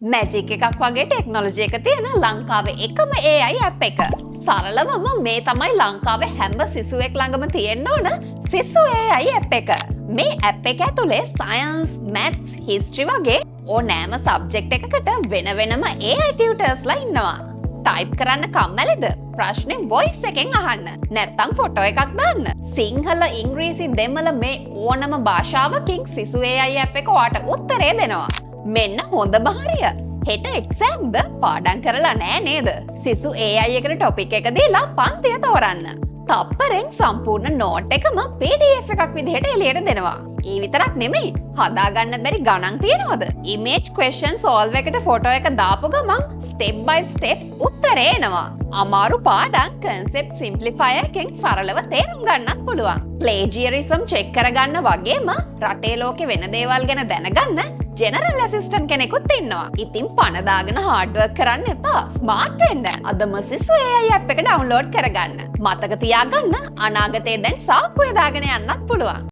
Magic එකක් වගේ technology එක තියෙන ලංකාවේ එකම AI ඇප් එක. සරලවම මේ තමයි ලංකාවේ හැම සිසුවෙක් ළඟම තියෙන්න ඕන සිසු AI ඇප් එක. මේ ඇප් එක ඇතුලේ සයන්ස්, මැත්ස්, හිස්ටරි වගේ ඕනෑම සබ්ජෙක්ට් එකකට වෙන වෙනම AI ටියුටර්ස්ලා ඉන්නවා. ටයිප් කරන්න කම්මැලිද? ප්‍රශ්නේ වොයිස් එකෙන් අහන්න. නැත්තම් ෆොටෝ එකක් දාන්න. සිංහල, ඉංග්‍රීසි, දෙමළ මේ ඕනම භාෂාවකින් සිසු AI ඇප් එක ඔයාට උත්තරේ දෙනවා. මෙන්න හොඳ බහරිය. හෙට එක්සෑම්ද පාඩම් කරලා නෑ නේද? සිසු AI එකට ටොපික් එක දීලා පන්තිය තෝරන්න. තප්පරෙන් සම්පූර්ණ නෝට් එකම PDF එකක් විදිහට එළියට දෙනවා. ඒ විතරක් නෙමෙයි, හදාගන්න බැරි ගණන් තියෙනවද? image question solve එකට ෆොටෝ එක දාපු ගමන් step by step උත්තරේ එනවා. අමාරු පාඩම් concept simplifier එකෙන් සරලව තේරුම් ගන්නත් පුළුවන්. plagiarism check කරගන්න වගේම රටේ ලෝකේ වෙන දේවල් ගැන දැනගන්න ජෙනරල් ඇසිස්ටන්ට් කෙනෙකුත් ඉන්නවා. ඉතින් පණ දාගෙන හાર્ඩ් වර්ක් කරන්න එපා. ස්මාර්ට් වෙන්න. අදම සිසු AI ඇප් එක ඩවුන්ලෝඩ් කරගන්න. මතක තියාගන්න අනාගතේ දැන් සාක්කුවේ දාගෙන යන්නත් පුළුවන්.